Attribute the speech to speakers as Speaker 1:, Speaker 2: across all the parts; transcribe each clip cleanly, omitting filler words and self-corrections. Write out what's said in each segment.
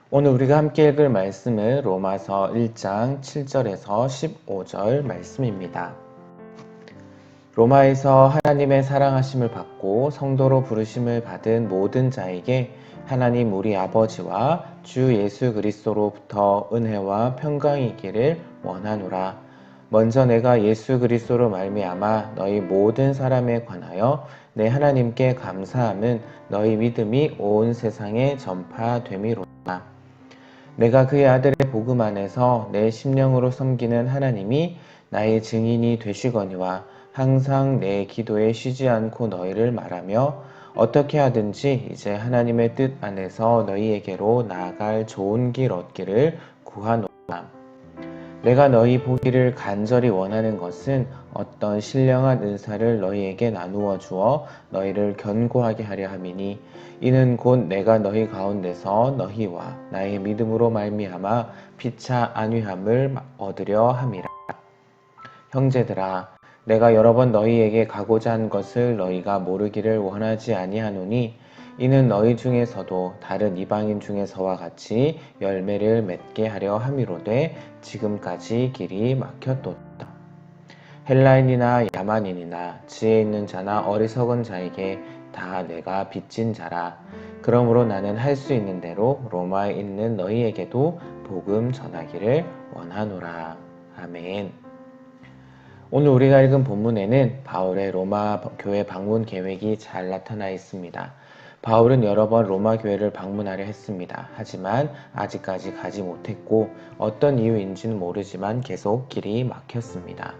Speaker 1: 오늘 우리가 함께 읽을 말씀은 로마서 1장 7절에서 15절 말씀입니다. 로마에서 하나님의 사랑하심을 받고 성도로 부르심을 받은 모든 자에게 하나님 우리 아버지와 주 예수 그리스도로부터 은혜와 평강이 있기를 원하노라. 먼저 내가 예수 그리스도로 말미암아 너희 모든 사람에 관하여 내 하나님께 감사함은 너희 믿음이 온 세상에 전파됨이로다. 내가 그의 아들의 복음 안에서 내 심령으로 섬기는 하나님이 나의 증인이 되시거니와 항상 내 기도에 쉬지 않고 너희를 말하며 어떻게 하든지 이제 하나님의 뜻 안에서 너희에게로 나아갈 좋은 길 얻기를 구하노라. 내가 너희 보기를 간절히 원하는 것은 어떤 신령한 은사를 너희에게 나누어 주어 너희를 견고하게 하려 함이니 이는 곧 내가 너희 가운데서 너희와 나의 믿음으로 말미암아 피차 안위함을 얻으려 함이라. 형제들아, 내가 여러 번 너희에게 가고자 한 것을 너희가 모르기를 원하지 아니하노니 이는 너희 중에서도 다른 이방인 중에서와 같이 열매를 맺게 하려 함이로되 지금까지 길이 막혔도다. 헬라인이나 야만인이나 지혜 있는 자나 어리석은 자에게 다 내가 빚진 자라. 그러므로 나는 할 수 있는 대로 로마에 있는 너희에게도 복음 전하기를 원하노라. 아멘. 오늘 우리가 읽은 본문에는 바울의 로마 교회 방문 계획이 잘 나타나 있습니다. 바울은 여러 번 로마 교회를 방문하려 했습니다. 하지만 아직까지 가지 못했고 어떤 이유인지는 모르지만 계속 길이 막혔습니다.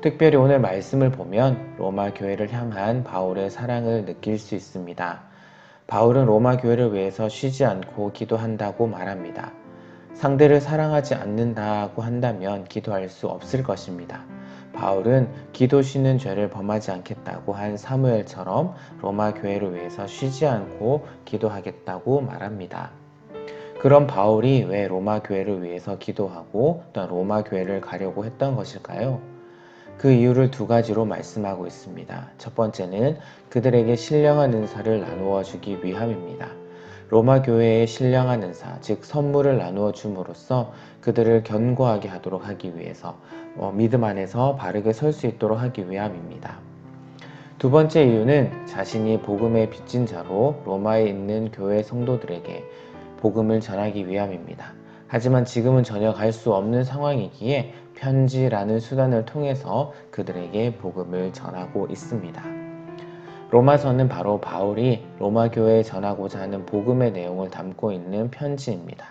Speaker 1: 특별히 오늘 말씀을 보면 로마 교회를 향한 바울의 사랑을 느낄 수 있습니다. 바울은 로마 교회를 위해서 쉬지 않고 기도한다고 말합니다. 상대를 사랑하지 않는다고 한다면 기도할 수 없을 것입니다. 바울은 기도 쉬는 죄를 범하지 않겠다고 한 사무엘처럼 로마 교회를 위해서 쉬지 않고 기도하겠다고 말합니다. 그럼 바울이 왜 로마 교회를 위해서 기도하고 또 로마 교회를 가려고 했던 것일까요? 그 이유를 두 가지로 말씀하고 있습니다. 첫 번째는 그들에게 신령한 은사를 나누어 주기 위함입니다. 로마 교회의 신령한 은사, 즉 선물을 나누어 줌으로써 그들을 견고하게 하도록 하기 위해서 믿음 안에서 바르게 설 수 있도록 하기 위함입니다. 두 번째 이유는 자신이 복음의 빚진 자로 로마에 있는 교회 성도들에게 복음을 전하기 위함입니다. 하지만 지금은 전혀 갈 수 없는 상황이기에 편지라는 수단을 통해서 그들에게 복음을 전하고 있습니다. 로마서는 바로 바울이 로마 교회에 전하고자 하는 복음의 내용을 담고 있는 편지입니다.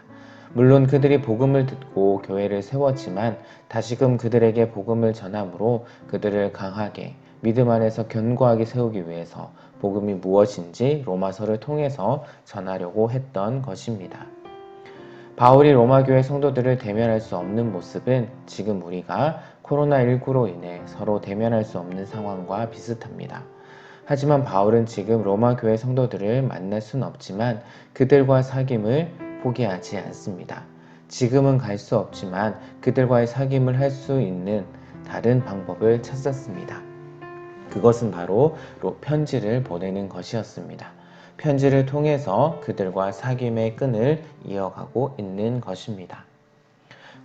Speaker 1: 물론 그들이 복음을 듣고 교회를 세웠지만 다시금 그들에게 복음을 전함으로 그들을 강하게 믿음 안에서 견고하게 세우기 위해서 복음이 무엇인지 로마서를 통해서 전하려고 했던 것입니다. 바울이 로마 교회 성도들을 대면할 수 없는 모습은 지금 우리가 코로나19로 인해 서로 대면할 수 없는 상황과 비슷합니다. 하지만 바울은 지금 로마 교회 성도들을 만날 수는 없지만 그들과 사귐을 포기하지 않습니다. 지금은 갈 수 없지만 그들과의 사귐을 할 수 있는 다른 방법을 찾았습니다. 그것은 바로 편지를 보내는 것이었습니다. 편지를 통해서 그들과 사귐의 끈을 이어가고 있는 것입니다.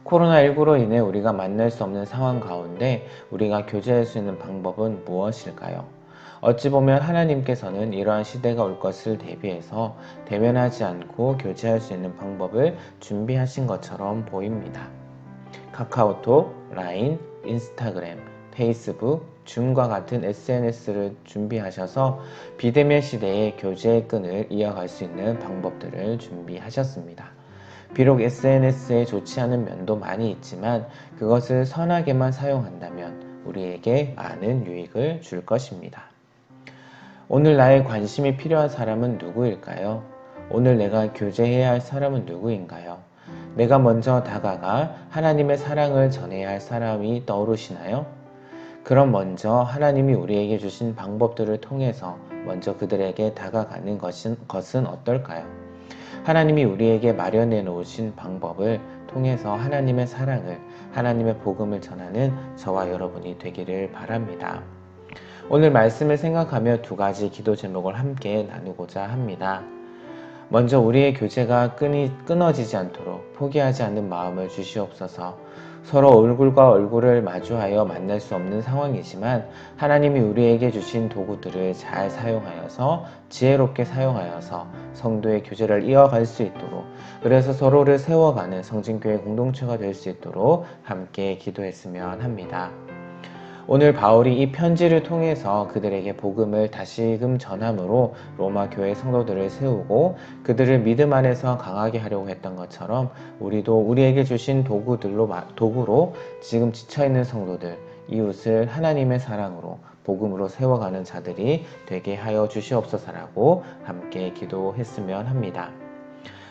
Speaker 1: 코로나19로 인해 우리가 만날 수 없는 상황 가운데 우리가 교제할 수 있는 방법은 무엇일까요? 어찌 보면 하나님께서는 이러한 시대가 올 것을 대비해서 대면하지 않고 교제할 수 있는 방법을 준비하신 것처럼 보입니다. 카카오톡, 라인, 인스타그램, 페이스북, 줌과 같은 SNS를 준비하셔서 비대면 시대의 교제의 끈을 이어갈 수 있는 방법들을 준비하셨습니다. 비록 SNS에 좋지 않은 면도 많이 있지만 그것을 선하게만 사용한다면 우리에게 많은 유익을 줄 것입니다. 오늘 나의 관심이 필요한 사람은 누구일까요? 오늘 내가 교제해야 할 사람은 누구인가요? 내가 먼저 다가가 하나님의 사랑을 전해야 할 사람이 떠오르시나요? 그럼 먼저 하나님이 우리에게 주신 방법들을 통해서 먼저 그들에게 다가가는 것은 어떨까요? 하나님이 우리에게 마련해 놓으신 방법을 통해서 하나님의 사랑을, 하나님의 복음을 전하는 저와 여러분이 되기를 바랍니다. 오늘 말씀을 생각하며 두 가지 기도 제목을 함께 나누고자 합니다. 먼저 우리의 교제가 끊어지지 않도록 포기하지 않는 마음을 주시옵소서. 서로 얼굴과 얼굴을 마주하여 만날 수 없는 상황이지만 하나님이 우리에게 주신 도구들을 잘 사용하여서 지혜롭게 사용하여서 성도의 교제를 이어갈 수 있도록, 그래서 서로를 세워가는 성진교회 공동체가 될 수 있도록 함께 기도했으면 합니다. 오늘 바울이 이 편지를 통해서 그들에게 복음을 다시금 전함으로 로마 교회 성도들을 세우고 그들을 믿음 안에서 강하게 하려고 했던 것처럼 우리도 우리에게 주신 도구로 지금 지쳐있는 성도들, 이웃을 하나님의 사랑으로 복음으로 세워가는 자들이 되게 하여 주시옵소서라고 함께 기도했으면 합니다.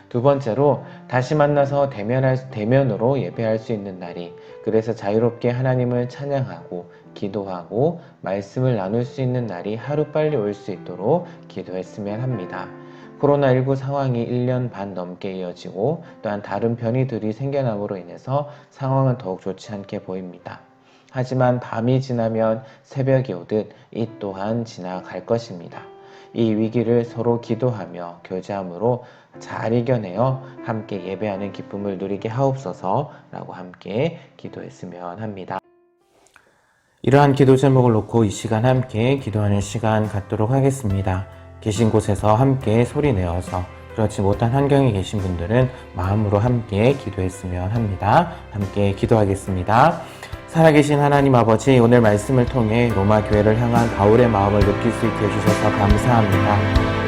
Speaker 1: 두 번째로 다시 만나서 대면으로 예배할 수 있는 날이, 그래서 자유롭게 하나님을 찬양하고 기도하고 말씀을 나눌 수 있는 날이 하루빨리 올 수 있도록 기도했으면 합니다. 코로나19 상황이 1년 반 넘게 이어지고 또한 다른 변이들이 생겨남으로 인해서 상황은 더욱 좋지 않게 보입니다. 하지만 밤이 지나면 새벽이 오듯 이 또한 지나갈 것입니다. 이 위기를 서로 기도하며 교제함으로 잘 이겨내어 함께 예배하는 기쁨을 누리게 하옵소서라고 함께 기도했으면 합니다. 이러한 기도 제목을 놓고 이 시간 함께 기도하는 시간 갖도록 하겠습니다. 계신 곳에서 함께 소리내어서, 그렇지 못한 환경에 계신 분들은 마음으로 함께 기도했으면 합니다. 함께 기도하겠습니다. 살아계신 하나님 아버지, 오늘 말씀을 통해 로마 교회를 향한 바울의 마음을 느낄 수 있게 해주셔서 감사합니다.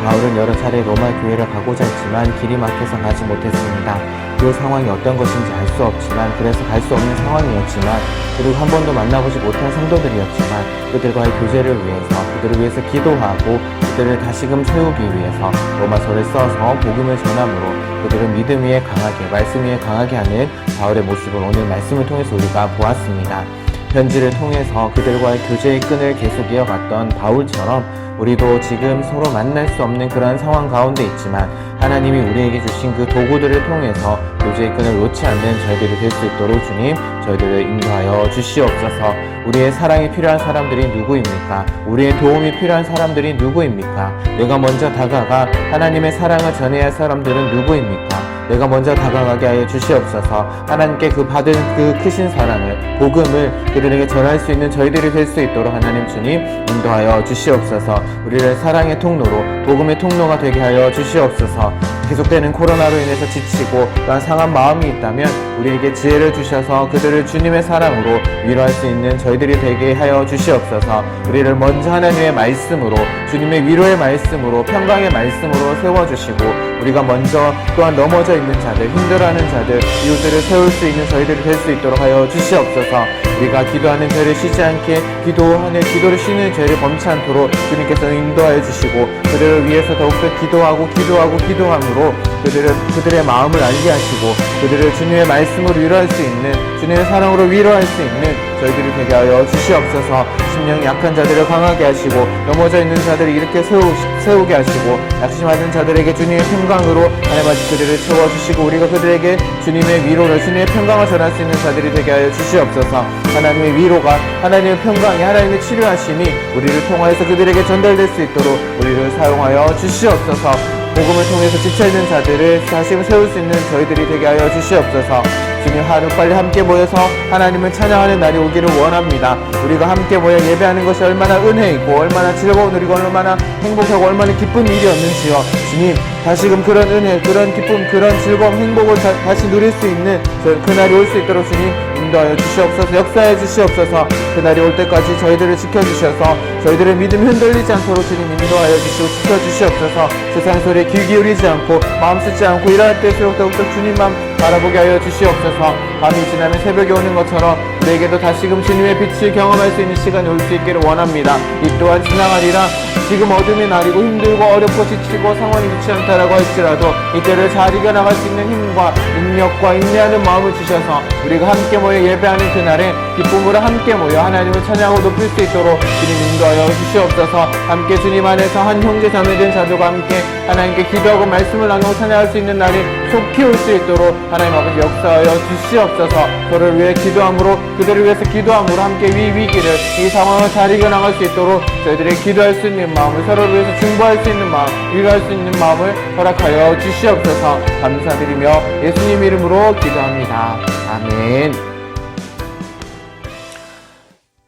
Speaker 1: 바울은 여러 차례 로마 교회를 가고자 했지만 길이 막혀서 가지 못했습니다. 그 상황이 어떤 것인지 알 수 없지만, 그래서 갈 수 없는 상황이었지만, 그리고 한 번도 만나보지 못한 성도들이었지만 그들과의 교제를 위해서, 그들을 위해서 기도하고 그들을 다시금 세우기 위해서 로마서를 써서 복음을 전함으로 그들을 믿음 위에 강하게, 말씀 위에 강하게 하는 바울의 모습을 오늘 말씀을 통해서 우리가 보았습니다. 편지를 통해서 그들과의 교제의 끈을 계속 이어갔던 바울처럼 우리도 지금 서로 만날 수 없는 그런 상황 가운데 있지만 하나님이 우리에게 주신 그 도구들을 통해서 교제의 끈을 놓지 않는 저희들이 될 수 있도록 주님, 저희들을 인도하여 주시옵소서. 우리의 사랑이 필요한 사람들이 누구입니까? 우리의 도움이 필요한 사람들이 누구입니까? 내가 먼저 다가가 하나님의 사랑을 전해야 할 사람들은 누구입니까? 내가 먼저 다가가게 하여 주시옵소서. 하나님께 그 받은 그 크신 사랑을, 복음을 그들에게 전할 수 있는 저희들이 될 수 있도록 하나님 주님 인도하여 주시옵소서. 우리를 사랑의 통로로, 복음의 통로가 되게 하여 주시옵소서. 계속되는 코로나로 인해서 지치고 또한 상한 마음이 있다면 우리에게 지혜를 주셔서 그들을 주님의 사랑으로 위로할 수 있는 저희들이 되게 하여 주시옵소서. 우리를 먼저 하나님의 말씀으로, 주님의 위로의 말씀으로, 평강의 말씀으로 세워주시고 우리가 먼저 또한 넘어져 있는 자들, 힘들어하는 자들, 이웃들을 세울 수 있는 저희들이 될 수 있도록 하여 주시옵소서. 우리가 기도하는 죄를 쉬지 않게 기도를 쉬는 죄를 범치 않도록 주님께서 인도하여 주시고 그들을 위해서 더욱더 기도함으로 그들의 마음을 알게 하시고 그들을 주님의 말씀으로 위로할 수 있는, 주님의 사랑으로 위로할 수 있는 저희들이 되게 하여 주시옵소서. 심령이 약한 자들을 강하게 하시고 넘어져 있는 자들을 이렇게 세우게 하시고 약심하는 자들에게 주님의 평강으로 하나님 아버지 그들을 채워주시고 우리가 그들에게 주님의 위로를, 주님의 평강을 전할 수 있는 자들이 되게 하여 주시옵소서. 하나님의 위로가, 하나님의 평강이, 하나님의 치료하심이 우리를 통하여서 그들에게 전달될 수 있도록 우리를 사용하여 주시옵소서. 복음을 통해서 지쳐있는 자들을 다시 세울 수 있는 저희들이 되게 하여 주시옵소서. 주님, 하루빨리 함께 모여서 하나님을 찬양하는 날이 오기를 원합니다. 우리가 함께 모여 예배하는 것이 얼마나 은혜이고 얼마나 즐거운, 우리가 얼마나 행복하고 얼마나 기쁜 일이었는지요. 주님, 다시금 그런 은혜, 그런 기쁨, 그런 즐거움, 행복을 다시 누릴 수 있는 그날이 올 수 있도록 주님 인도하여 주시옵소서. 역사해 주시옵소서. 그날이 올 때까지 저희들을 지켜주셔서 저희들의 믿음이 흔들리지 않도록 주님 인도하여 주시고 지켜주시옵소서. 세상 소리에 귀 기울이지 않고 마음 쓰지 않고 일할 때일수록 더욱더 주님만 바라보게 하여 주시옵소서. 밤이 지나면 새벽이 오는 것처럼 우리에게도 다시금 주님의 빛을 경험할 수 있는 시간이 올 수 있기를 원합니다. 이 또한 지나가리라. 지금 어둠의 날이고 힘들고 어렵고 지치고 상황이 좋지 않다라고 할지라도 이때를 잘 이겨나갈 수 있는 힘과 능력과 인내하는 마음을 주셔서 우리가 함께 모여 예배하는 그날에 기쁨으로 함께 모여 하나님을 찬양하고 높일 수 있도록 주님 인도하여 주시옵소서. 함께 주님 안에서 한 형제 자매된 자들과 함께 하나님께 기도하고 말씀을 나누고 찬양할 수 있는 날이 속히 올 수 있도록 하나님 아버지 역사하여 주시옵소서. 저를 위해 기도함으로, 그들을 위해서 기도함으로 함께 위기를, 이 상황을 잘 이겨나갈 수 있도록 저희들이 기도할 수 있는 마음을 서로를 위해서 중보할 수 있는 마음, 위로할 수 있는 마음을 허락하여 주시옵소서. 감사드리며 예수님 이름으로 기도합니다. 아멘.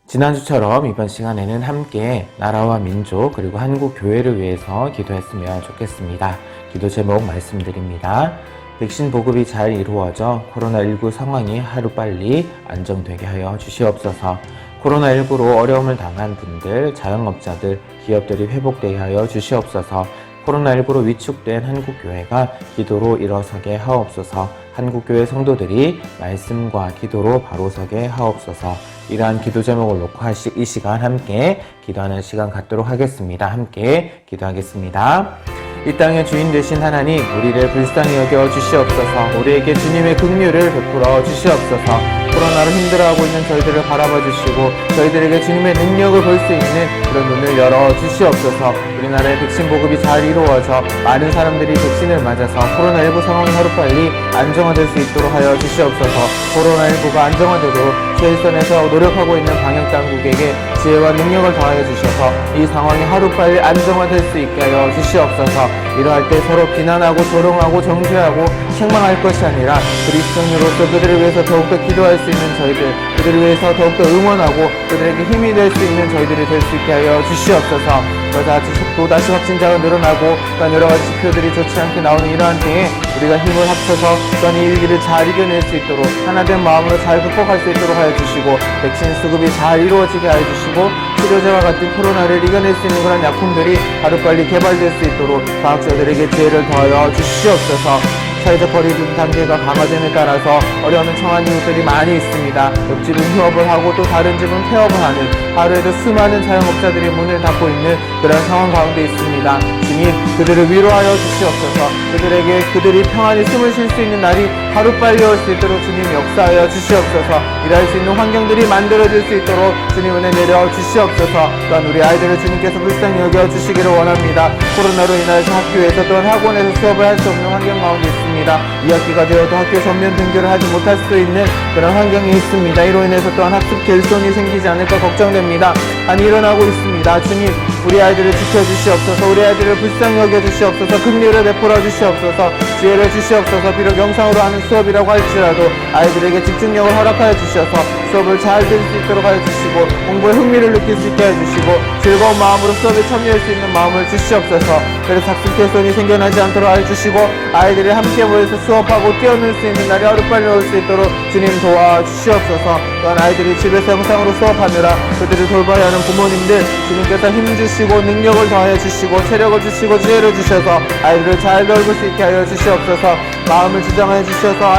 Speaker 1: 지난주처럼 이번 시간에는 함께 나라와 민족 그리고 한국 교회를 위해서 기도했으면 좋겠습니다. 기도 제목 말씀드립니다. 백신 보급이 잘 이루어져 코로나19 상황이 하루빨리 안정되게 하여 주시옵소서. 코로나19로 어려움을 당한 분들, 자영업자들, 기업들이 회복되게 하여 주시옵소서. 코로나19로 위축된 한국교회가 기도로 일어서게 하옵소서. 한국교회 성도들이 말씀과 기도로 바로 서게 하옵소서. 이러한 기도 제목을 놓고 이 시간 함께 기도하는 시간 갖도록 하겠습니다. 함께 기도하겠습니다. 이 땅의 주인 되신 하나님, 우리를 불쌍히 여겨 주시옵소서. 우리에게 주님의 긍휼을 베풀어 주시옵소서. 코로나로 힘들어하고 있는 저희들을 바라봐 주시고 저희들에게 주님의 능력을 볼 수 있는 그런 눈을 열어 주시옵소서. 우리나라의 백신 보급이 잘 이루어져 많은 사람들이 백신을 맞아서 코로나19 상황이 하루빨리 안정화될 수 있도록 하여 주시옵소서. 코로나19가 안정화되도록 최일선에서 노력하고 있는 방역당국에게 지혜와 능력을 더하여 주셔서 이 상황이 하루빨리 안정화될 수 있게 하여 주시옵소서. 이러할 때 서로 비난하고 조롱하고 정죄하고 책망할 것이 아니라 그리스도인으로서 그들을 위해서 더욱더 기도할 수 있는 저희들, 그들을 위해서 더욱더 응원하고 그들에게 힘이 될 수 있는 저희들이 될 수 있게 하여 주시옵소서. 또다시 확진자가 늘어나고 또한 여러가지 지표들이 좋지 않게 나오는 이러한 때에 우리가 힘을 합쳐서 또한 이 위기를 잘 이겨낼 수 있도록 하나된 마음으로 잘 극복할 수 있도록 하여 주시고 백신 수급이 잘 이루어지게 하여 주시고 치료제와 같은 코로나를 이겨낼 수 있는 그런 약품들이 하루빨리 개발될 수 있도록 과학자들에게 지혜를 더하여 주시옵소서. 사회적 거리두기 단계가 강화됨에 따라서 어려움을 청한 이웃들이 많이 있습니다. 옆집은 휴업을 하고 또 다른 집은 폐업을 하는 하루에도 수많은 자영업자들이 문을 닫고 있는 그런 상황 가운데 있습니다. 주님, 그들을 위로하여 주시옵소서. 그들이 평안히 숨을 쉴 수 있는 날이 하루빨리 올 수 있도록 주님 역사하여 주시옵소서. 일할 수 있는 환경들이 만들어질 수 있도록 주님 은혜 내려 주시옵소서. 또한 우리 아이들을 주님께서 불쌍히 여겨 주시기를 원합니다. 코로나로 인하여서 학교에서 또한 학원에서 수업을 할 수 없는 환경 가운데 있습니다. 2학기가 되어도 학교 전면 등교를 하지 못할 수도 있는 그런 환경이 있습니다. 이로 인해서 또한 학습 결손이 생기지 않을까 걱정됩니다. 아니 일어나고 있습니다. 주님, 우리 아이들을 지켜주시옵소서. 우리 아이들을 불쌍히 여겨주시옵소서. 긍휼을 베풀어 주시옵소서. 지혜를 주시옵소서. 비록 영상으로 하는 수업이라고 할지라도 아이들에게 집중력을 허락하여 주셔서 수업을 잘 들을 수 있도록 하여 주시고 공부에 흥미를 느낄 수 있게 해주시고 즐거운 마음으로 수업에 참여할 수 있는 마음을 주시옵소서. 그래서 학습 결손이 생겨나지 않도록 하여 주시고 아이들이 함께 모여서 수업하고 뛰어놀 수 있는 날이 하루빨리 올 수 있도록 주님 도와주시옵소서. 또한 아이들이 집에서 영상으로 수업하느라 그들을 돌봐야 하는 부모님들 주님께서 힘주시고 능력을 더하여 주시고 체력을 주시고 지혜를 주셔서 아이들을 잘 돌볼 수 있게 하여 주시옵소서. 마음을 지정하여 주셔서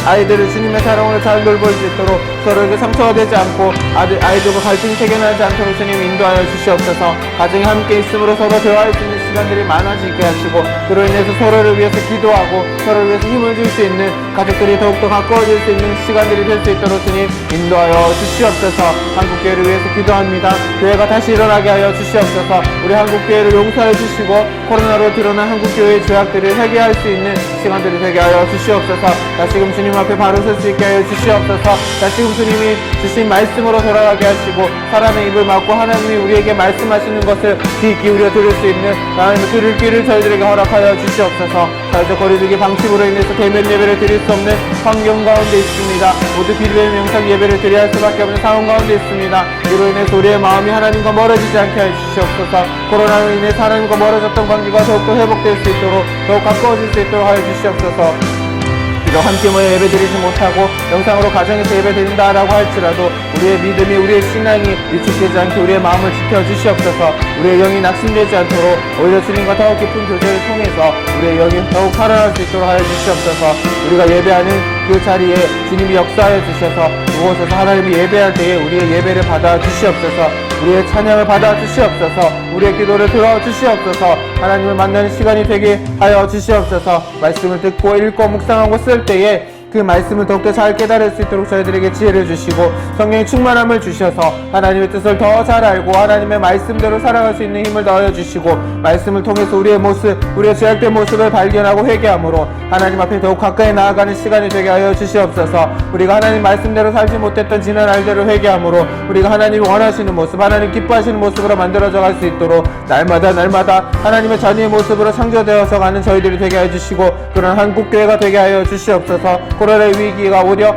Speaker 1: 아이들을 주님의 사랑으로 잘 돌볼 수 있도록 서로에게 상처가 되지 않고 아이들과 갈등이 생겨나지 않도록 주님 인도하여 주시옵소서. 가정이 함께 있음으로 서로 대화할 수 있는 시간들이 많아지게 하시고 그로 인해서 서로를 위해서 기도하고 서로를 위해서 힘을 줄 수 있는 가족들이 더욱더 가까워질 수 있는 시간들이 될 수 있도록 주님 인도하여 주시옵소서. 한국교회를 위해서 기도합니다. 교회가 다시 일어나게 하여 주시옵소서. 우리 한국교회를 용서해 주시고 코로나로 드러난 한국교회의 죄악들을 회개할 수 있는 시간들이 되게 하여 주시옵소서. 다시금 주님 앞에 바로 설 수 있게 하여 주시옵소서. 다시금 주님이 주신 말씀으로 돌아가게 하시고 사람의 입을 막고 하나님이 우리에게 말씀하시는 것을 귀 기울여 들을 수 있는 하나님의 들을 귀를 저희들에게 허락하여 주시옵소서. 사회적 거리두기 방침으로 인해서 대면 예배를 드릴 수 없는 환경 가운데 있습니다. 모두 비대면 영상 예배를 드려야 할 수밖에 없는 상황 가운데 있습니다. 이로 인해서 우리의 마음이 하나님과 멀어지지 않게 해주시옵소서. 코로나로 인해 하나님과 멀어졌던 관계가 더욱더 회복될 수 있도록 더욱 가까워질 수 있도록 하여 주시옵소서. 비록 함께 모여 예배드리지 못하고 영상으로 가정에서 예배드린다라고 할지라도 우리의 믿음이 우리의 신앙이 위축되지 않게 우리의 마음을 지켜주시옵소서. 우리의 영이 낙심되지 않도록 오히려 주님과 더욱 깊은 교제를 통해서 우리의 영이 더욱 살아날 수 있도록 하여 주시옵소서. 우리가 예배하는 그 자리에 주님이 역사하여 주셔서 그곳에서 하나님이 예배할 때에 우리의 예배를 받아 주시옵소서. 우리의 찬양을 받아 주시옵소서. 우리의 기도를 들어 주시옵소서. 하나님을 만나는 시간이 되게 하여 주시옵소서. 말씀을 듣고 읽고 묵상하고 쓸 때에 그 그 말씀을 더욱더 잘 깨달을 수 있도록 저희들에게 지혜를 주시고 성령의 충만함을 주셔서 하나님의 뜻을 더 잘 알고 하나님의 말씀대로 살아갈 수 있는 힘을 더하여 주시고 말씀을 통해서 우리의 모습, 우리의 죄악된 모습을 발견하고 회개함으로 하나님 앞에 더욱 가까이 나아가는 시간이 되게 하여 주시옵소서. 우리가 하나님 말씀대로 살지 못했던 지난 날들을 회개함으로 우리가 하나님이 원하시는 모습, 하나님 기뻐하시는 모습으로 만들어져 갈 수 있도록 날마다 하나님의 자녀의 모습으로 창조되어서 가는 저희들이 되게 하여 주시고 그런 한국교회가 되게 하여 주시옵소서. 코로나의 위기가 오려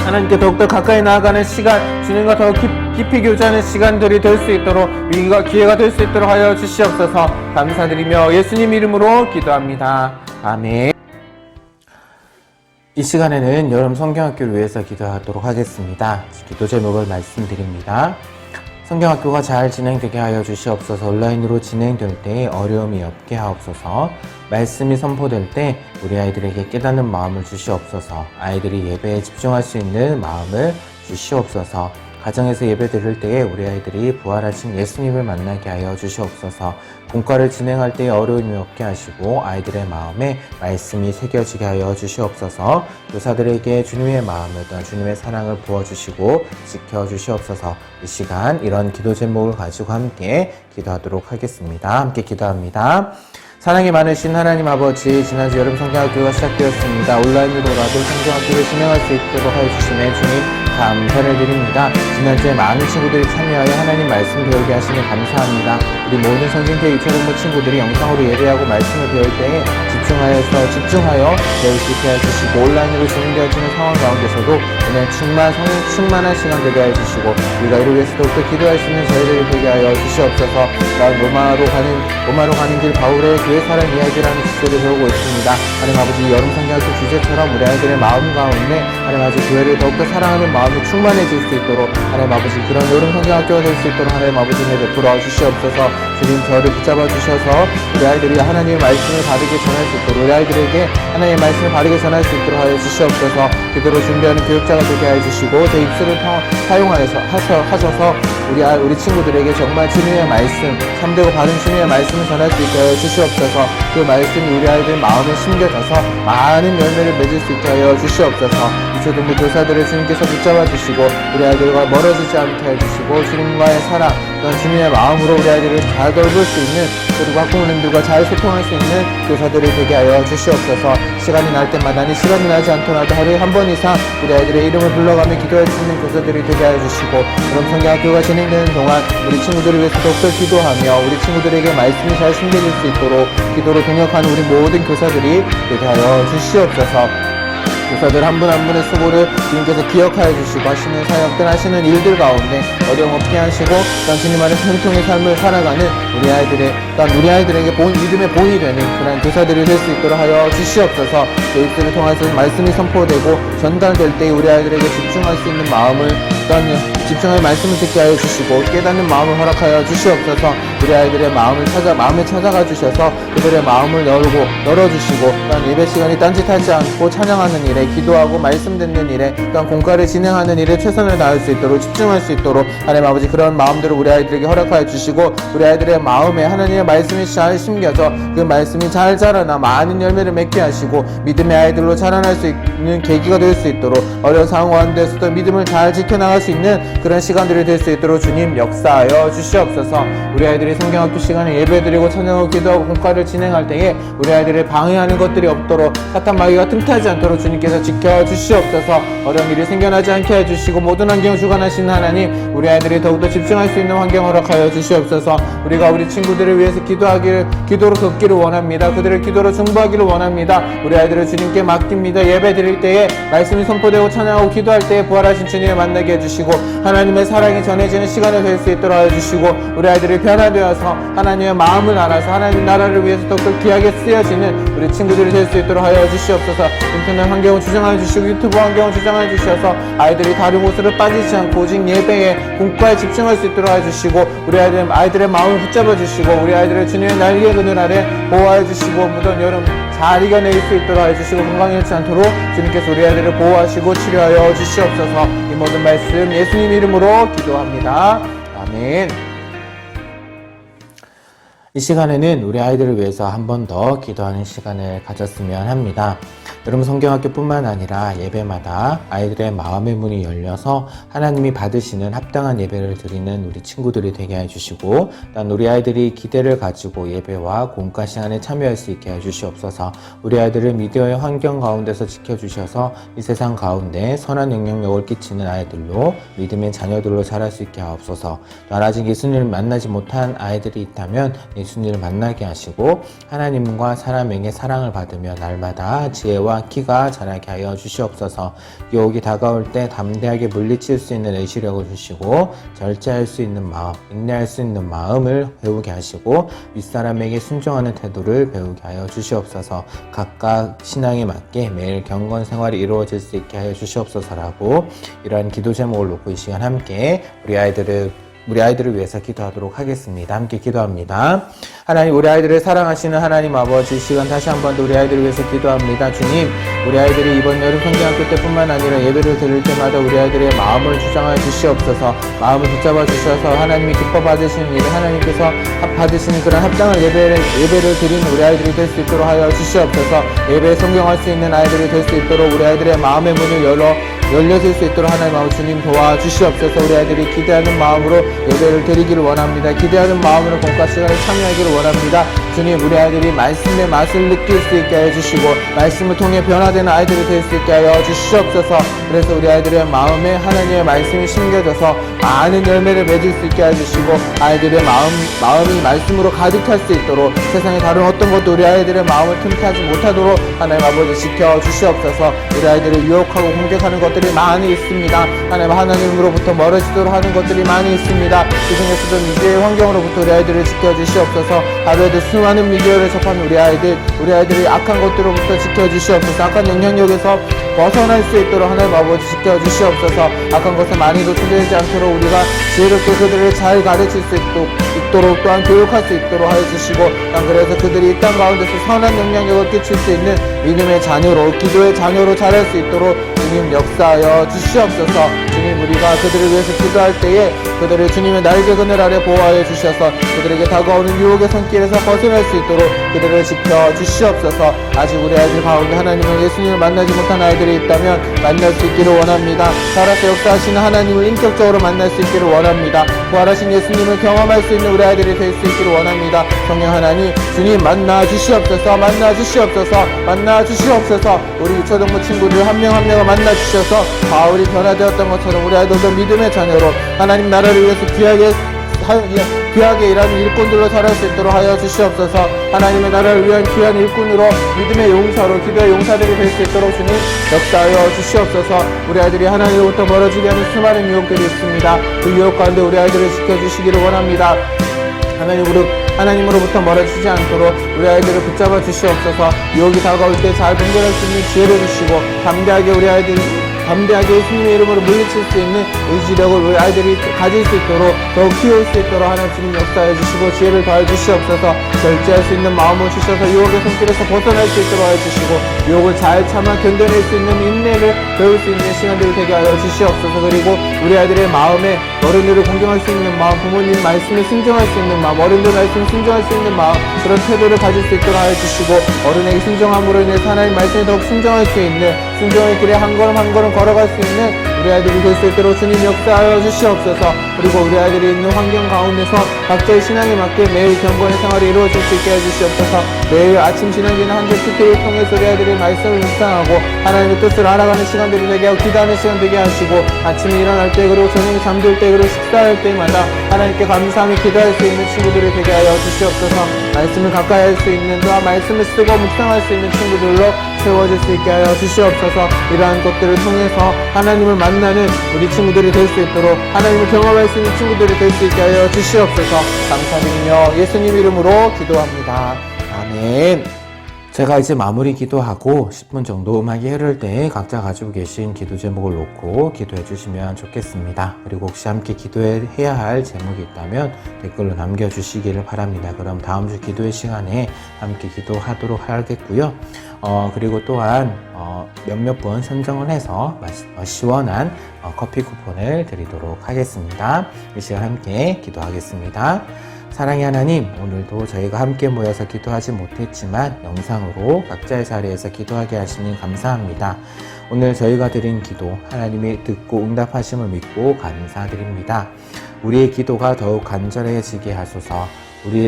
Speaker 1: 하나님께 더욱더 가까이 나아가는 시간, 주님과 더 깊이 교제하는 시간들이 될 수 있도록 위기가 기회가 될 수 있도록 하여 주시옵소서. 감사드리며 예수님 이름으로 기도합니다. 아멘. 이 시간에는 여름 성경학교를 위해서 기도하도록 하겠습니다. 기도 제목을 말씀드립니다. 성경학교가 잘 진행되게 하여 주시옵소서. 온라인으로 진행될 때 어려움이 없게 하옵소서. 말씀이 선포될 때 우리 아이들에게 깨닫는 마음을 주시옵소서. 아이들이 예배에 집중할 수 있는 마음을 주시옵소서. 가정에서 예배 드릴 때에 우리 아이들이 부활하신 예수님을 만나게 하여 주시옵소서. 공과를 진행할 때에 어려움이 없게 하시고 아이들의 마음에 말씀이 새겨지게 하여 주시옵소서. 교사들에게 주님의 마음을 또한 주님의 사랑을 부어주시고 지켜주시옵소서. 이 시간 이런 기도 제목을 가지고 함께 기도하도록 하겠습니다. 함께 기도합니다. 사랑이 많으신 하나님 아버지, 지난주 여름 성경학교가 시작되었습니다. 온라인으로라도 성경학교를 진행할 수 있도록 하여 주시네 주님 감사를 드립니다. 지난주에 많은 친구들이 참여하여 하나님 말씀 배우게 하시니 감사합니다. 우리 모든 성진교회 유초동부 친구들이 영상으로 예배하고 말씀을 배울 때에 집중하여 배울 수 있게 해주시고 온라인으로 진행되어지는 상황 가운데서도 오늘 충만한 시간 되게 해주시고 우리가 이를 위해서 더욱더 기도할 수 있는 저희들이 되게 하여 주시옵소서. 로마로 가는 길 바울의 교회 사랑 이야기라는 주제를 배우고 있습니다. 하나님 아버지 여름 성경학교 주제처럼 우리 아이들의 마음 가운데 하나님 아버지 교회를 더욱더 사랑하는 마음이 충만해질 수 있도록 하나님 아버지 그런 여름 성경학교가 될 수 있도록 하나님 아버지 은혜 베풀어 주시옵소서. 주님 저를 붙잡아 주셔서 우리 아이들이 하나님의 말씀을 바르게 전할 수 있도록 우리 아이들에게 하나님의 말씀을 바르게 전할 수 있도록 하여 주시옵소서. 그대로 준비하는 교육자가 되게 하여 주시고 제 입술을 하셔서 우리 친구들에게 정말 주님의 말씀, 참되고 바른 주님의 말씀을 전할 수 있게 하여 주시옵소서. 그 말씀이 우리 아이들 마음에 심겨져서 많은 열매를 맺을 수 있게 하여 주시옵소서. 유초등부 교사들을 주님께서 붙잡아 주시고 우리 아이들과 멀어지지 않게 해주시고 주님과의 사랑, 또한 주님의 마음으로 우리 아이들을 잘 돌볼 수 있는 그리고 학부모님들과 잘 소통할 수 있는 교사들이 되게 하여 주시옵소서. 시간이 날 때마다 시간이 나지 않더라도 하루에 한 번 이상 우리 아이들의 이름을 불러가며 기도할 수 있는 교사들이 되게 하여 주시고 그럼 성경학교가 진행되는 동안 우리 친구들을 위해서 더욱더 기도하며 우리 친구들에게 말씀이 잘 심겨질 수 있도록 기도로 동역하는 우리 모든 교사들이 되게 하여 주시옵소서. 교사들 한 분 한 분의 수고를 주님께서 기억하여 주시고 하시는 사역들 하시는 일들 가운데 어려움 없게 하시고 또한 주님 안에 형통의 삶을 살아가는 우리 아이들에게 믿음의 본이 되는 그런 교사들이 될 수 있도록 하여 주시옵소서. 내 입술을 통해서 말씀이 선포되고 전달될 때 우리 아이들에게 집중할 수 있는 마음을 또한 집중하여 말씀을 듣게 하여 주시고 깨닫는 마음을 허락하여 주시옵소서. 우리 아이들의 마음에 찾아가 주셔서 그들의 마음을 열어주시고 또한 예배 시간이 딴짓하지 않고 찬양하는 일에 기도하고 말씀 듣는 일에 또한 공과를 진행하는 일에 최선을 다할 수 있도록 집중할 수 있도록 하나님 아버지 그런 마음들을 우리 아이들에게 허락하여 주시고 우리 아이들의 마음에 하나님의 말씀이 잘 심겨져 그 말씀이 잘 자라나 많은 열매를 맺게 하시고 믿음의 아이들로 자라날 수 있는 계기가 될 수 있도록 어려운 상황 가운데서도 믿음을 잘 지켜나갈 수 있는 그런 시간들이 될 수 있도록 주님 역사하여 주시옵소서. 우리 아이들이 성경학교 시간에 예배드리고 찬양하고 기도하고 공과를 진행할 때에 우리 아이들을 방해하는 것들이 없도록 사탄 마귀가 틈타지 않도록 주님께서 지켜주시옵소서. 어려운 일이 생겨나지 않게 해주시고 모든 환경을 주관하시는 하나님 우리 아이들이 더욱더 집중할 수 있는 환경 허락하여 주시옵소서. 우리가 우리 친구들을 위해서 기도로 걷기를 원합니다. 그들을 기도로 중보하기를 원합니다. 우리 아이들을 주님께 맡깁니다. 예배 드릴 때에 말씀이 선포되고 찬양하고 기도할 때에 부활하신 주님을 만나게 해주시고 하나님의 사랑이 전해지는 시간이 될 수 있도록 하여 주시고 우리 아이들이 변화되어서 하나님의 마음을 알아서 하나님 나라를 위해서 더욱더 귀하게 쓰여지는 우리 친구들이 될 수 있도록 하여 주시옵소서. 인터넷 환경을 주장하여 주시고 유튜브 환경을 주장하여 주셔서 아이들이 다른 곳으로 빠지지 않고 오직 예배에 공과에 집중할 수 있도록 하여 주시고 우리 아이들의 마음을 붙잡아 주시고 우리 아이들을 주님의 날개 그늘 아래 보호하여 주시고 무더운 여름 잘 이겨낼 수 있도록 하여 주시고 건강 잃지 않도록 주님께서 우리 아이들을 보호하시고 치료하여 주시옵소서. 이 모든 말씀 예수님 이름으로 기도합니다. 아멘. 이 시간에는 우리 아이들을 위해서 한 번 더 기도하는 시간을 가졌으면 합니다. 여러분, 성경학교뿐만 아니라 예배마다 아이들의 마음의 문이 열려서 하나님이 받으시는 합당한 예배를 드리는 우리 친구들이 되게 해주시고, 또 우리 아이들이 기대를 가지고 예배와 공과 시간에 참여할 수 있게 해주시옵소서. 우리 아이들을 미디어의 환경 가운데서 지켜주셔서 이 세상 가운데 선한 영향력을 끼치는 아이들로, 믿음의 자녀들로 자랄 수 있게 하옵소서. 또한 아직 예수님을 만나지 못한 아이들이 있다면 예수님을 만나게 하시고, 하나님과 사람에게 사랑을 받으며 날마다 지혜와 키가 자라게 하여 주시옵소서. 유혹이 다가올 때 담대하게 물리칠 수 있는 의지력을 주시고, 절제할 수 있는 마음, 인내할 수 있는 마음을 배우게 하시고, 윗사람에게 순종하는 태도를 배우게 하여 주시옵소서. 각각 신앙에 맞게 매일 경건 생활이 이루어질 수 있게 하여 주시옵소서라고, 이러한 기도 제목을 놓고 이 시간 함께 우리 아이들을 위해서 기도하도록 하겠습니다. 함께 기도합니다. 하나님, 우리 아이들을 사랑하시는 하나님 아버지, 이 시간 다시 한 번 더 우리 아이들을 위해서 기도합니다. 주님, 우리 아이들이 이번 여름 성경학교 때뿐만 아니라 예배를 드릴 때마다 우리 아이들의 마음을 주장하여 주시옵소서. 마음을 붙잡아 주셔서 하나님이 기뻐 받으시는 예배, 하나님께서 받으시는 그런 합당한 예배를 드리는 우리 아이들이 될 수 있도록 하여 주시옵소서. 예배에 성경할 수 있는 아이들이 될 수 있도록 우리 아이들의 마음의 문을 열려질 수 있도록 하나님 아버지 주님 도와주시옵소서. 우리 아이들이 기대하는 마음으로 예배를 드리기를 원합니다. 기대하는 마음으로 공과 시간에 참여하기를 원합니다. 주님, 우리 아이들이 말씀의 맛을 느낄 수 있게 해주시고, 말씀을 통해 변화되는 아이들이 될 수 있게 하여 주시옵소서. 그래서 우리 아이들의 마음에 하나님의 말씀이 심겨져서 많은 열매를 맺을 수 있게 해주시고, 아이들의 마음이 말씀으로 가득 찰 수 있도록, 세상의 다른 어떤 것도 우리 아이들의 마음을 틈타지 못하도록 하나님 아버지 지켜 주시옵소서. 우리 아이들을 유혹하고 공격하는 것들이 많이 있습니다. 하나님으로부터 멀어지도록 하는 것들이 많이 있습니다. 그 중에서도 미디어의 환경으로부터 우리 아이들을 지켜 주시옵소서. 하루에도 수많은 미디어를 접하는 우리 아이들이 악한 것들로부터 지켜 주시옵소서. 악한 영향력에서 벗어날 수 있도록 하나님 아버지 지켜 주시옵소서. 악한 것에 많이 노출되지 않도록 우리가 지혜롭게 그들을 잘 가르칠 수 있도록 또한 교육할 수 있도록 하여 주시고, 또한 그래서 그들이 이 땅 가운데서 선한 영향력을 끼칠 수 있는 믿음의 자녀로, 기도의 자녀로 자랄 수 있도록 주님 역사하여 주시옵소서. 주님, 우리가 그들을 위해서 기도할 때에 그들을 주님의 날개 그늘 아래 보호하여 주셔서 그들에게 다가오는 유혹의 손길에서 벗어날 수 있도록 그들을 지켜 주시옵소서. 아직 우리 아이들 가운데 하나님은 예수님을 만나지 못한 아이들이 있다면 만날 수 있기를 원합니다. 살아서 역사하시는 하나님을 인격적으로 만날 수 있기를 원합니다. 부활하신 예수님을 경험할 수 있는 우리 아이들이 될 수 있기를 원합니다. 성령 하나님, 주님 만나 주시옵소서. 만나 주시옵소서. 만나 주시옵소서. 우리 초등부 친구들 한 명 한 명을 만나 주셔서 바울이 변화되었던 것처럼 우리 아이들도 믿음의 자녀로 하나님 나라를 위해서 귀하게 일하는 일꾼들로 자랄 수 있도록 하여 주시옵소서. 하나님의 나라를 위한 귀한 일꾼으로, 믿음의 용사로, 기도의 용사들이 될 수 있도록 주님 역사하여 주시옵소서. 우리 아이들이 하나님으로부터 멀어지게 하는 수많은 유혹들이 있습니다. 그 유혹 가운데 우리 아이들을 지켜주시기를 원합니다. 하나님으로부터 멀어지지 않도록 우리 아이들을 붙잡아 주시옵소서. 유혹이 다가올 때 잘 분별할 수 있는 지혜를 주시고, 담대하게 예수님의 이름으로 물리칠 수 있는 의지력을 우리 아이들이 가질 수 있도록, 더욱 키울 수 있도록 하나님 역사해 주시고, 지혜를 더해 주시옵소서. 절제할 수 있는 마음을 주셔서 유혹의 손길에서 벗어날 수 있도록 해주시고, 유혹을 잘 참아 견뎌낼 수 있는 인내를 배울 수 있는 시간들을 되게 하여 주시옵소서. 그리고 우리 아이들의 마음에 어른들을 공경할 수 있는 마음, 부모님 말씀에 순종할 수 있는 마음, 어른들 말씀에 순종할 수 있는 마음, 그런 태도를 가질 수 있도록 하여 주시고, 어른에게 순종함으로 인해서 하나님 말씀에 더욱 순종할 수 있는, 순종의 길에 한 걸음 한 걸음 걸어갈 수 있는 우리 아이들이 될 수 있도록 주님 역사하여 주시옵소서. 그리고 우리 아이들이 있는 환경 가운데서 각자의 신앙에 맞게 매일 경건의 생활이 이루어질 수 있게 해주시옵소서. 매일 아침 신앙기는 한절 특기를 통해서 우리 아이들의 말씀을 묵상하고 하나님의 뜻을 알아가는 시간들이 되게 하고, 기도하는 시간 되게 하시고, 아침에 일어날 때, 그리고 저녁에 잠들 때, 그리고 식사할 때마다 하나님께 감사하며 기도할 수 있는 친구들이 되게 하여 주시옵소서. 말씀을 가까이 할 수 있는, 또한 말씀을 쓰고 묵상할 수 있는 친구들로 세워질 수 있게 하여 주시옵소서. 이러한 것들을 통해서 하나님을 만나는 우리 친구들이 될 수 있도록, 하나님을 경험할 수 있는 친구들이 될 수 있게 하여 주시옵소서. 감사드리며 예수님 이름으로 기도합니다. 아멘. 제가 이제 마무리 기도하고 10분 정도 음악이 흐를 때 각자 가지고 계신 기도 제목을 놓고 기도해 주시면 좋겠습니다. 그리고 혹시 함께 기도해야 할 제목이 있다면 댓글로 남겨주시기를 바랍니다. 그럼 다음 주 기도의 시간에 함께 기도하도록 하겠고요. 그리고 또한 몇몇 분 선정을 해서 시원한 커피 쿠폰을 드리도록 하겠습니다. 이 시간 함께 기도하겠습니다. 사랑의 하나님, 오늘도 저희가 함께 모여서 기도하지 못했지만 영상으로 각자의 자리에서 기도하게 하시니 감사합니다. 오늘 저희가 드린 기도 하나님이 듣고 응답하심을 믿고 감사드립니다. 우리의 기도가 더욱 간절해지게 하소서.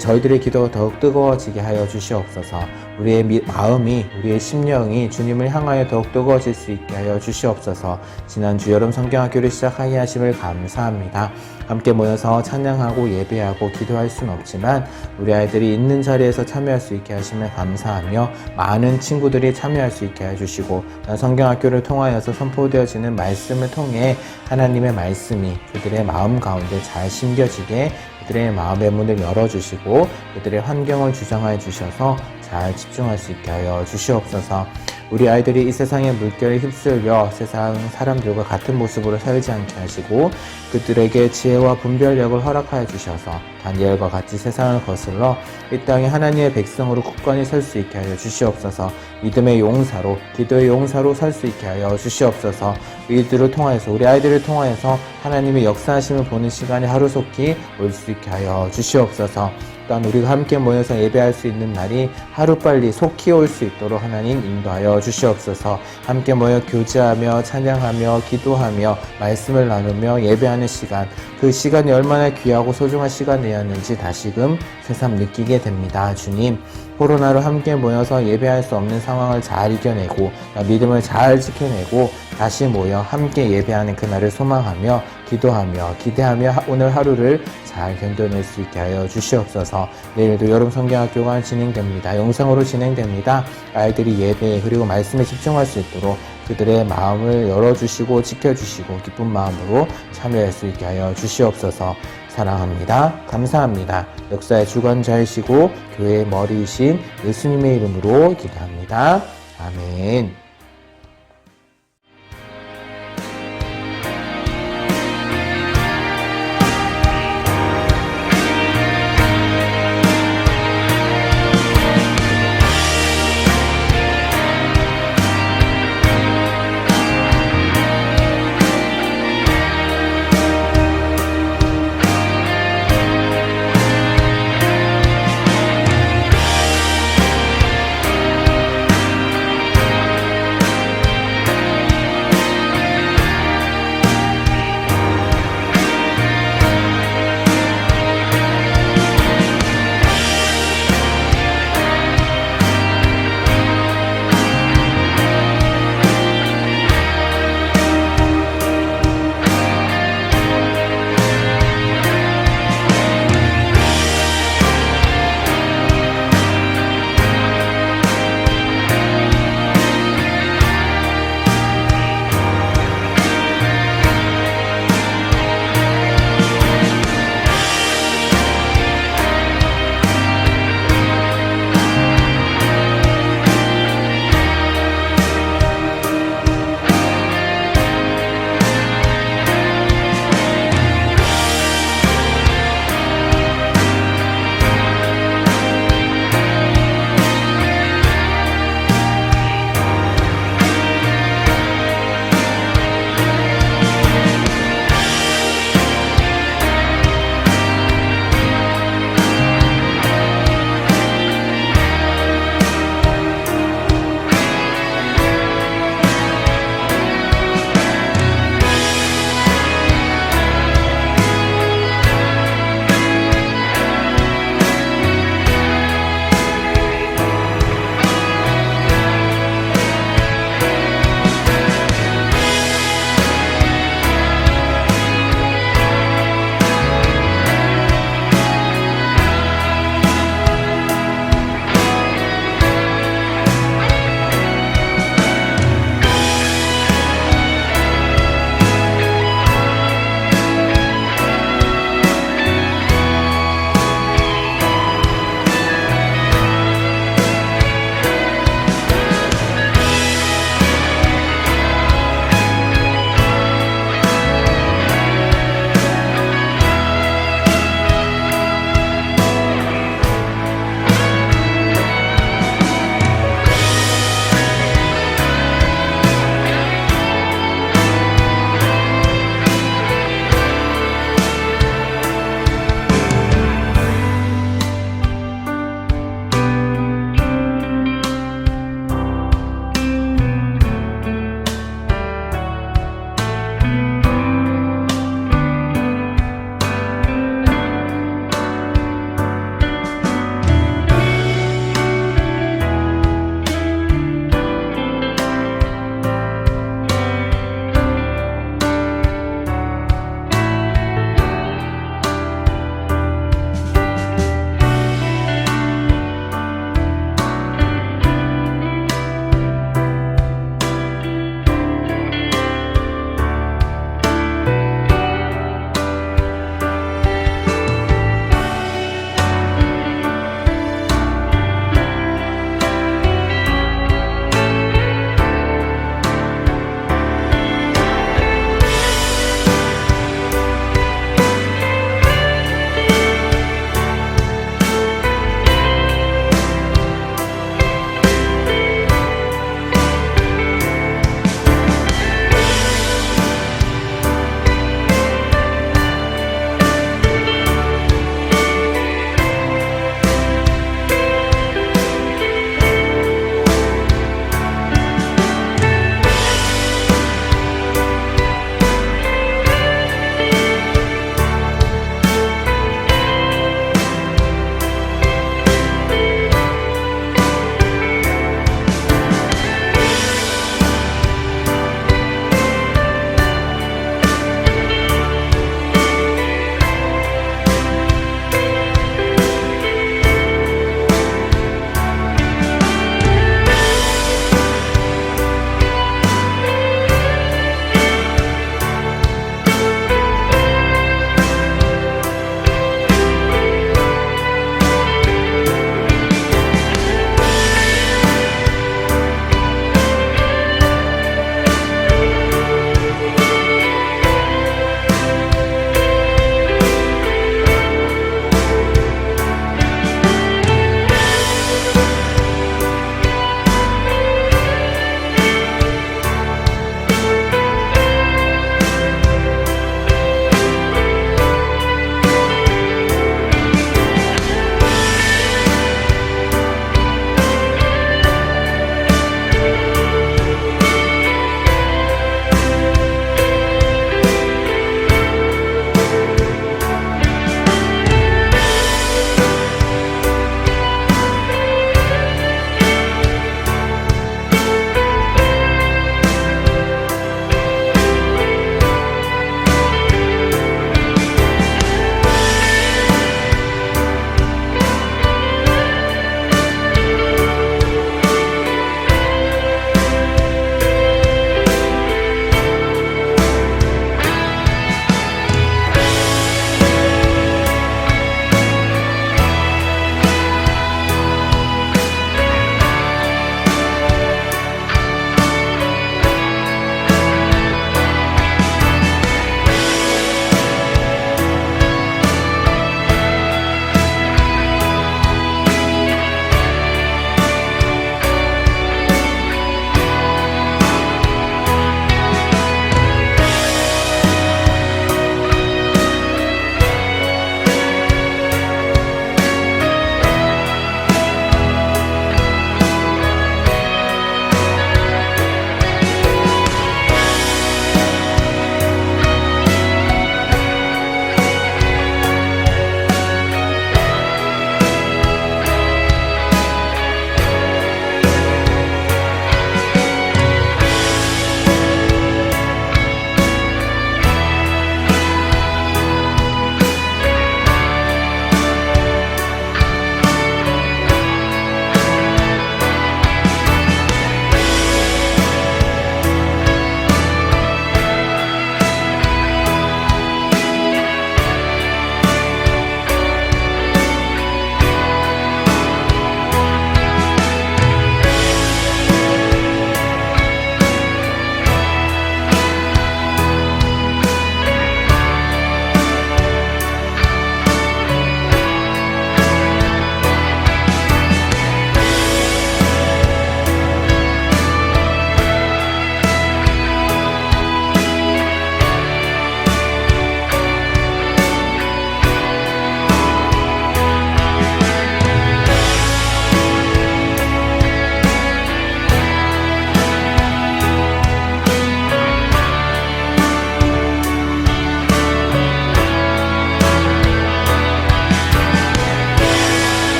Speaker 1: 저희들의 기도가 더욱 뜨거워지게 하여 주시옵소서. 우리의 마음이, 우리의 심령이 주님을 향하여 더욱 뜨거워질 수 있게 하여 주시옵소서. 지난주 여름 성경학교를 시작하게 하심을 감사합니다. 함께 모여서 찬양하고 예배하고 기도할 수는 없지만 우리 아이들이 있는 자리에서 참여할 수 있게 하시면 감사하며 많은 친구들이 참여할 수 있게 해주시고 성경학교를 통하여서 선포되어지는 말씀을 통해 하나님의 말씀이 그들의 마음 가운데 잘 심겨지게 그들의 마음의 문을 열어주시고 그들의 환경을 주장하여 주셔서 잘 집중할 수 있게 하여 주시옵소서. 우리 아이들이 이 세상의 물결에 휩쓸려 세상 사람들과 같은 모습으로 살지 않게 하시고 그들에게 지혜와 분별력을 허락하여 주셔서 다니엘과 같이 세상을 거슬러 이 땅에 하나님의 백성으로 굳건히 설 수 있게 하여 주시옵소서. 믿음의 용사로, 기도의 용사로 설 수 있게 하여 주시옵소서. 이들을 통하여서, 우리 아이들을 통하여서 하나님의 역사하심을 보는 시간이 하루속히 올 수 있게 하여 주시옵소서. 또한 우리가 함께 모여서 예배할 수 있는 날이 하루빨리 속히 올 수 있도록 하나님 인도하여 주시옵소서. 함께 모여 교제하며 찬양하며 기도하며 말씀을 나누며 예배하는 시간, 그 시간이 얼마나 귀하고 소중한 시간이었는지 다시금 새삼 느끼게 됩니다. 주님, 코로나로 함께 모여서 예배할 수 없는 상황을 잘 이겨내고 믿음을 잘 지켜내고 다시 모여 함께 예배하는 그날을 소망하며 기도하며 기대하며 오늘 하루를 잘 견뎌낼 수 있게 하여 주시옵소서. 내일도 여름 성경학교가 진행됩니다. 영상으로 진행됩니다. 아이들이 예배 그리고 말씀에 집중할 수 있도록 그들의 마음을 열어주시고 지켜주시고 기쁜 마음으로 참여할 수 있게 하여 주시옵소서. 사랑합니다. 감사합니다. 역사의 주관자이시고 교회의 머리이신 예수님의 이름으로 기도합니다. 아멘.